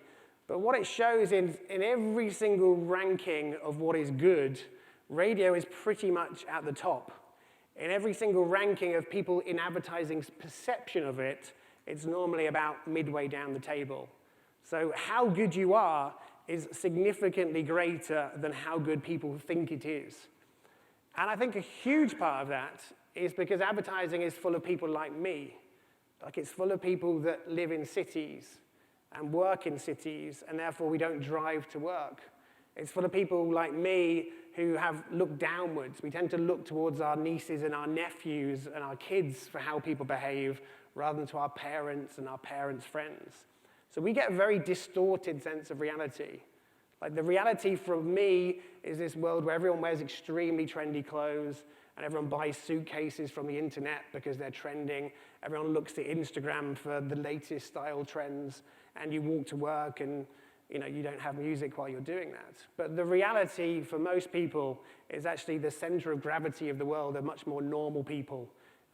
But what it shows in every single ranking of what is good, radio is pretty much at the top. In every single ranking of people in advertising's perception of it, it's normally about midway down the table. So how good you are is significantly greater than how good people think it is. And I think a huge part of that is because advertising is full of people like me. Like, it's full of people that live in cities and work in cities, and therefore we don't drive to work. It's full of people like me who have looked downwards. We tend to look towards our nieces and our nephews and our kids for how people behave rather than to our parents and our parents' friends. So we get a very distorted sense of reality. Like, the reality for me is this world where everyone wears extremely trendy clothes and everyone buys suitcases from the internet because they're trending. Everyone looks to Instagram for the latest style trends, and you walk to work and you don't have music while you're doing that. But the reality for most people is actually the center of gravity of the world are much more normal people.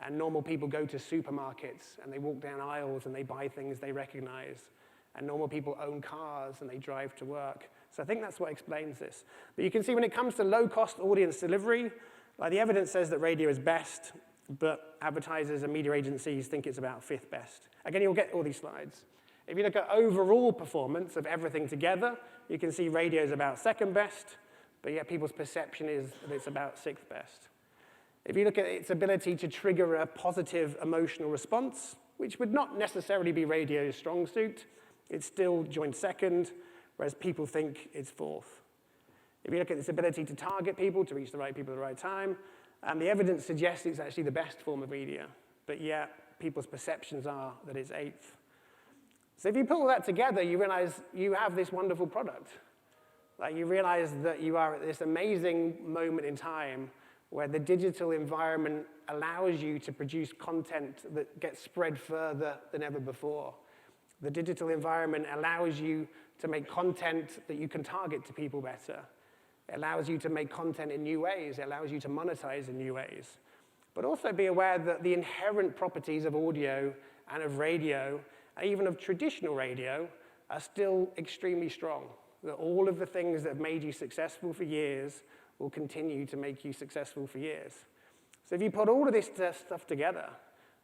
And normal people go to supermarkets and they walk down aisles and they buy things they recognize. And normal people own cars and they drive to work. So I think that's what explains this. But you can see when it comes to low-cost audience delivery, like, the evidence says that radio is best, but advertisers and media agencies think it's about fifth best. Again, you'll get all these slides. If you look at overall performance of everything together, you can see radio is about second best, but yet people's perception is that it's about sixth best. If you look at its ability to trigger a positive emotional response, which would not necessarily be radio's strong suit, it's still joint second, whereas people think it's fourth. If you look at its ability to target people, to reach the right people at the right time, the evidence suggests it's actually the best form of media, but yet people's perceptions are that it's eighth. So if you put all that together, you realize you have this wonderful product. Like, you realize that you are at this amazing moment in time where the digital environment allows you to produce content that gets spread further than ever before. The digital environment allows you to make content that you can target to people better. It allows you to make content in new ways. It allows you to monetize in new ways. But also be aware that the inherent properties of audio and of radio and even of traditional radio, are still extremely strong. That all of the things that have made you successful for years will continue to make you successful for years. So if you put all of this stuff together,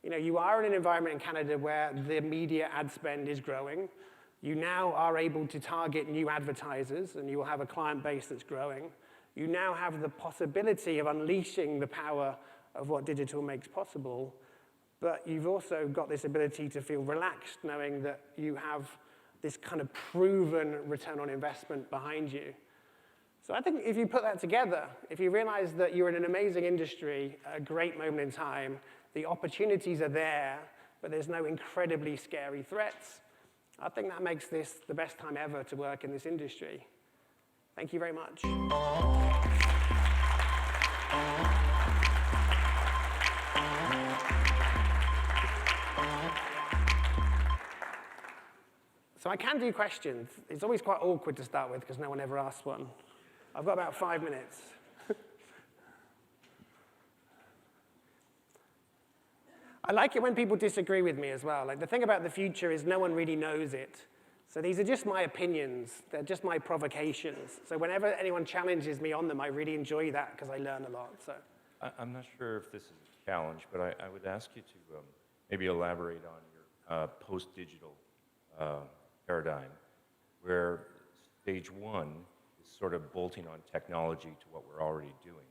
you are in an environment in Canada where the media ad spend is growing. You now are able to target new advertisers, and you will have a client base that's growing. You now have the possibility of unleashing the power of what digital makes possible, but you've also got this ability to feel relaxed knowing that you have this kind of proven return on investment behind you. So I think if you put that together, if you realize that you're in an amazing industry, a great moment in time, the opportunities are there, but there's no incredibly scary threats, I think that makes this the best time ever to work in this industry. Thank you very much. So I can do questions. It's always quite awkward to start with because no one ever asks one. I've got about 5 minutes. I like it when people disagree with me as well. Like, the thing about the future is no one really knows it. So these are just my opinions. They're just my provocations. So whenever anyone challenges me on them, I really enjoy that because I learn a lot. So I'm not sure if this is a challenge, but I would ask you to maybe elaborate on your post-digital paradigm, where stage one is sort of bolting on technology to what we're already doing,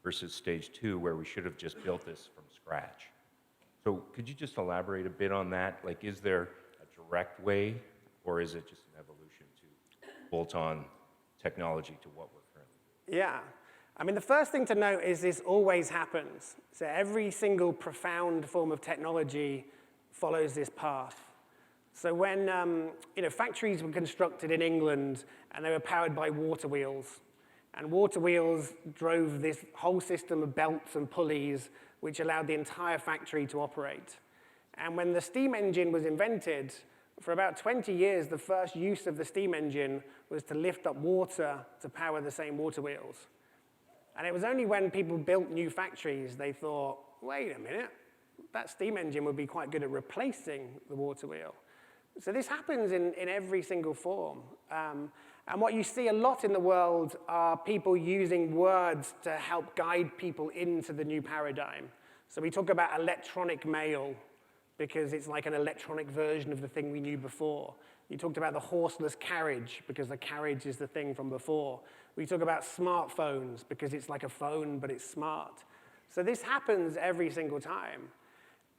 versus stage two, where we should have just built this from scratch. So could you just elaborate a bit on that? Like, is there a direct way, or is it just an evolution to bolt on technology to what we're currently doing? yeah. I mean, the first thing to note is this always happens. So every single profound form of technology follows this path. So when factories were constructed in England and they were powered by water wheels, and water wheels drove this whole system of belts and pulleys which allowed the entire factory to operate. And when the steam engine was invented, for about 20 years, the first use of the steam engine was to lift up water to power the same water wheels. And it was only when people built new factories they thought, wait a minute, that steam engine would be quite good at replacing the water wheel. So this happens in every single form. And what you see a lot in the world are people using words to help guide people into the new paradigm. So we talk about electronic mail because it's like an electronic version of the thing we knew before. You talked about the horseless carriage because the carriage is the thing from before. We talk about smartphones because it's like a phone, but it's smart. So this happens every single time.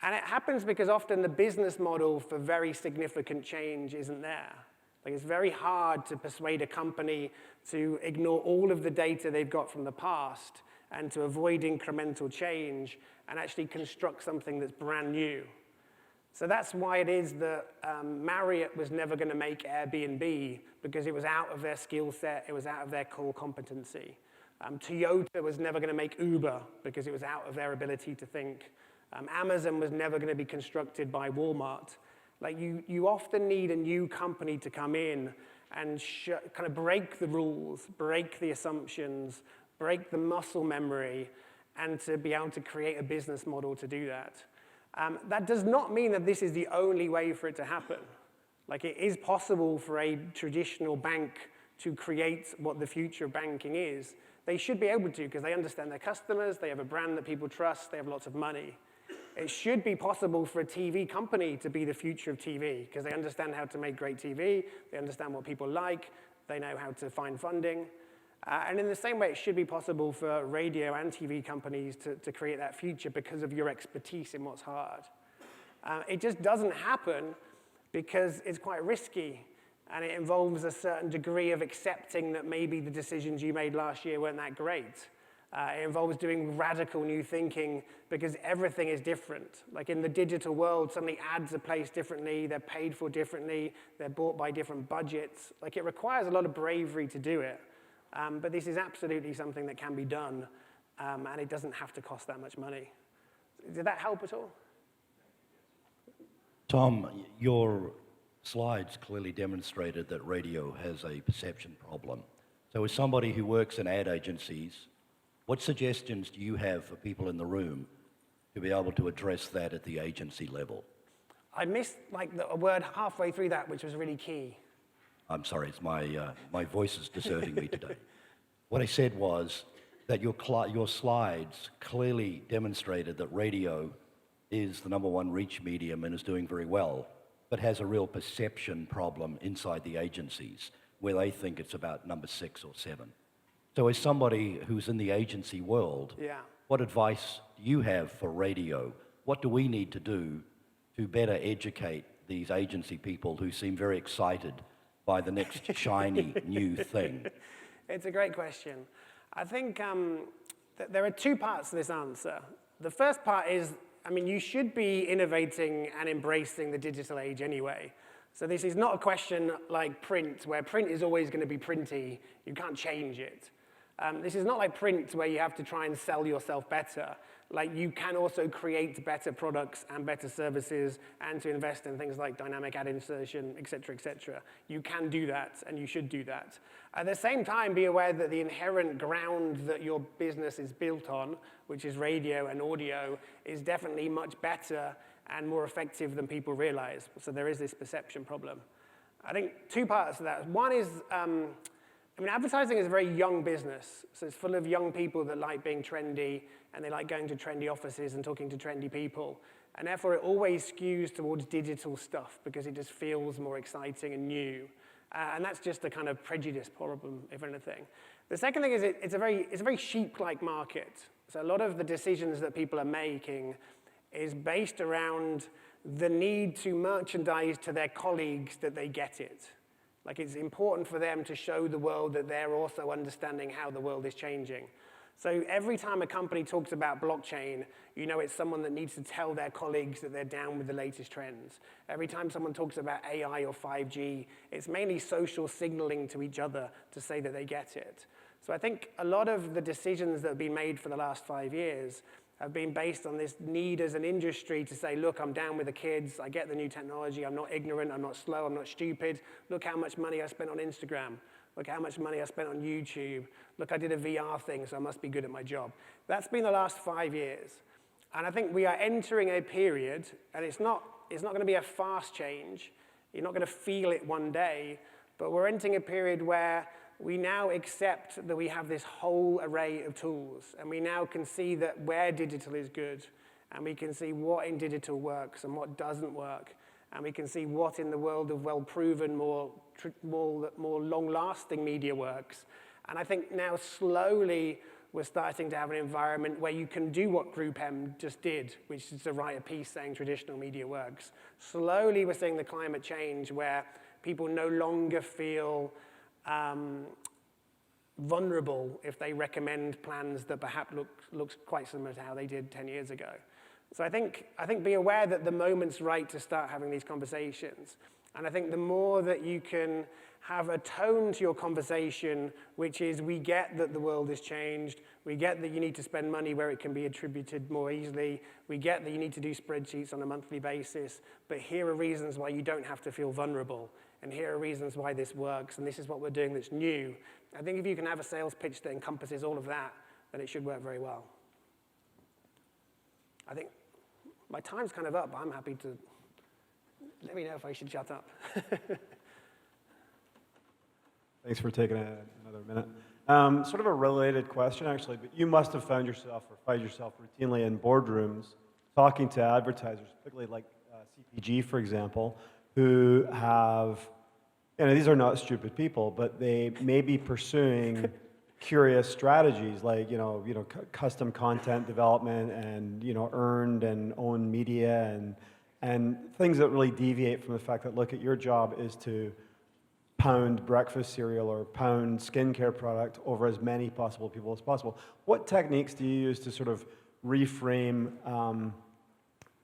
And it happens because often the business model for very significant change isn't there. Like, it's very hard to persuade a company to ignore all of the data they've got from the past and to avoid incremental change and actually construct something that's brand new. So that's why it is that Marriott was never going to make Airbnb, because it was out of their skill set, it was out of their core competency. Toyota was never going to make Uber because it was out of their ability to think. Amazon was never going to be constructed by Walmart. Like, you often need a new company to come in and kind of break the rules, break the assumptions, break the muscle memory, and to be able to create a business model to do that. That does not mean that this is the only way for it to happen. Like, it is possible for a traditional bank to create what the future of banking is. They should be able to because they understand their customers, they have a brand that people trust, they have lots of money. It should be possible for a TV company to be the future of TV because they understand how to make great TV, they understand what people like, they know how to find funding. And in the same way, it should be possible for radio and TV companies to create that future because of your expertise in what's hard. It just doesn't happen because it's quite risky, and it involves a certain degree of accepting that maybe the decisions you made last year weren't that great. It involves doing radical new thinking because everything is different. Like, in the digital world, suddenly ads are placed differently, they're paid for differently, they're bought by different budgets. Like, it requires a lot of bravery to do it. But this is absolutely something that can be done, and it doesn't have to cost that much money. Did that help at all? Tom, your slides clearly demonstrated that radio has a perception problem. So as somebody who works in ad agencies, what suggestions do you have for people in the room to be able to address that at the agency level? I missed like a word halfway through that, which was really key. I'm sorry, it's my voice is deserting me today. What I said was that your slides clearly demonstrated that radio is the #1 reach medium and is doing very well, but has a real perception problem inside the agencies where they think it's about number 6 or 7. So as somebody who's in the agency world, Yeah. what advice do you have for radio? What do we need to do to better educate these agency people who seem very excited by the next shiny new thing? It's a great question. I think there are two parts to this answer. The first part is, I mean, you should be innovating and embracing the digital age anyway. So this is not a question like print, where print is always going to be printy. You can't change it. This is not like print, where you have to try and sell yourself better. Like, you can also create better products and better services and to invest in things like dynamic ad insertion, et cetera, et cetera. You can do that, and you should do that. At the same time, be aware that the inherent ground that your business is built on, which is radio and audio, is definitely much better and more effective than people realize. So there is this perception problem. I think two parts to that. One is, I mean, advertising is a very young business, so it's full of young people that like being trendy, and they like going to trendy offices and talking to trendy people. And therefore, it always skews towards digital stuff because it just feels more exciting and new. And that's just a kind of prejudice problem, if anything. The second thing is it's a very sheep-like market. So a lot of the decisions that people are making is based around the need to merchandise to their colleagues that they get it. Like, it's important for them to show the world that they're also understanding how the world is changing. So every time a company talks about blockchain, you know it's someone that needs to tell their colleagues that they're down with the latest trends. Every time someone talks about AI or 5G, it's mainly social signaling to each other to say that they get it. So I think a lot of the decisions that have been made for the last 5 years have been based on this need as an industry to say, look, I'm down with the kids, I get the new technology, I'm not ignorant, I'm not slow, I'm not stupid. Look how much money I spent on Instagram. Look how much money I spent on YouTube. Look, I did a VR thing, so I must be good at my job. That's been the last 5 years. And I think we are entering a period, and it's not going to be a fast change. You're not going to feel it one day, but we're entering a period where we now accept that we have this whole array of tools, and we now can see that where digital is good, and we can see what in digital works and what doesn't work, and we can see what in the world of well-proven, more long-lasting media works. And I think now slowly we're starting to have an environment where you can do what Group M just did, which is to write a piece saying traditional media works. Slowly we're seeing the climate change where people no longer feel vulnerable if they recommend plans that perhaps looks quite similar to how they did 10 years ago. So I think be aware that the moment's right to start having these conversations. And I think the more that you can have a tone to your conversation, which is, we get that the world has changed, we get that you need to spend money where it can be attributed more easily, we get that you need to do spreadsheets on a monthly basis, but here are reasons why you don't have to feel vulnerable, and here are reasons why this works, and this is what we're doing that's new. I think if you can have a sales pitch that encompasses all of that, then it should work very well. I think my time's kind of up, but I'm happy to, let me know if I should shut up. Thanks for taking another minute. Sort of a related question, actually, but you must have found yourself or find yourself routinely in boardrooms talking to advertisers, particularly like CPG, for example, who have, these are not stupid people, but they may be pursuing curious strategies like, custom content development and, earned and owned media and things that really deviate from the fact that, look, your job is to pound breakfast cereal or pound skincare product over as many possible people as possible. What techniques do you use to sort of reframe,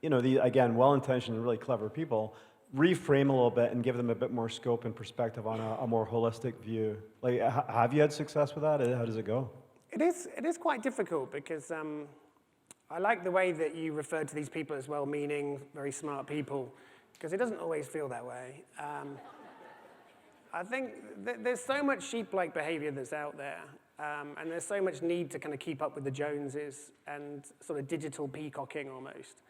again, well-intentioned and really clever people, reframe a little bit and give them a bit more scope and perspective on a more holistic view? Like, have you had success with that? How does it go? It is quite difficult because I like the way that you refer to these people as well-meaning, very smart people, because it doesn't always feel that way. I think there's so much sheep-like behavior that's out there, and there's so much need to kind of keep up with the Joneses and sort of digital peacocking almost.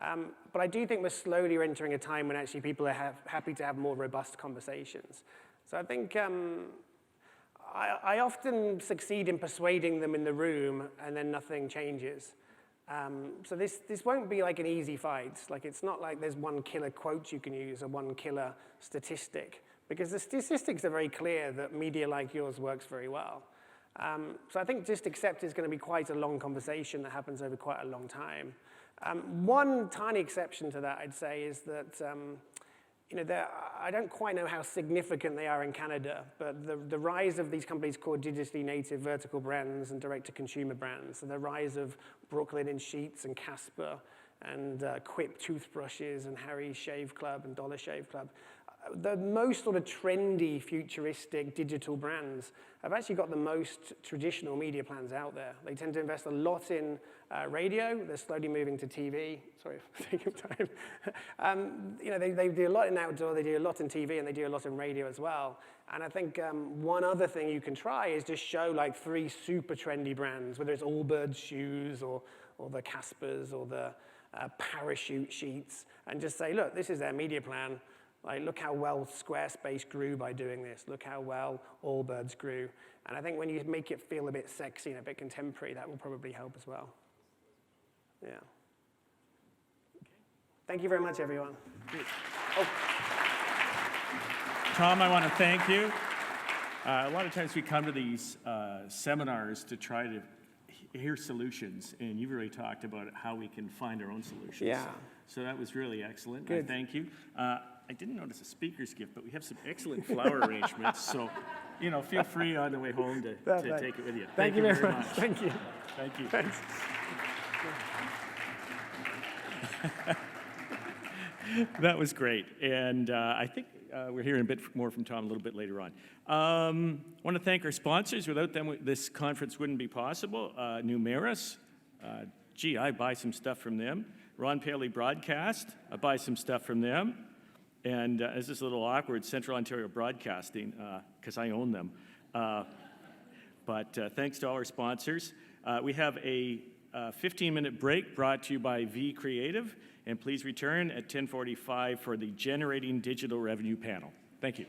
But I do think we're slowly entering a time when actually people are happy to have more robust conversations. So I think I often succeed in persuading them in the room, and then nothing changes. So this won't be like an easy fight. Like, it's not like there's one killer quote you can use or one killer statistic, because the statistics are very clear that media like yours works very well. So I think just accept is going to be quite a long conversation that happens over quite a long time. One tiny exception to that, I'd say, is that I don't quite know how significant they are in Canada, but the rise of these companies called digitally native vertical brands and direct-to-consumer brands, and the rise of Brooklyn and Sheets and Casper and Quip toothbrushes and Harry's Shave Club and Dollar Shave Club, the most sort of trendy, futuristic digital brands have actually got the most traditional media plans out there. They tend to invest a lot in radio. They're slowly moving to TV. Sorry for taking time. They do a lot in outdoor, they do a lot in TV, and they do a lot in radio as well. And I think one other thing you can try is just show like 3 super trendy brands, whether it's Allbirds shoes or the Caspers or the Parachute sheets, and just say, look, this is their media plan. Like, look how well Squarespace grew by doing this. Look how well Allbirds grew. And I think when you make it feel a bit sexy and a bit contemporary, that will probably help as well. Yeah. Thank you very much, everyone. Oh. Tom, I want to thank you. A lot of times we come to these seminars to try to hear solutions, and you've really talked about how we can find our own solutions. Yeah. So that was really excellent. Good. Thank you. I didn't notice a speaker's gift, but we have some excellent flower arrangements, so feel free on the way home to take it with you. Thank you very much. Thank you. Thank you. Thanks. That was great, and I think we're hearing a bit more from Tom a little bit later on. I want to thank our sponsors. Without them, this conference wouldn't be possible. Numeris, I buy some stuff from them. Ron Paley Broadcast, I buy some stuff from them. And this is a little awkward, Central Ontario Broadcasting, because I own them. But thanks to all our sponsors. We have a 15-minute break brought to you by V Creative, and please return at 10:45 for the Generating Digital Revenue panel. Thank you.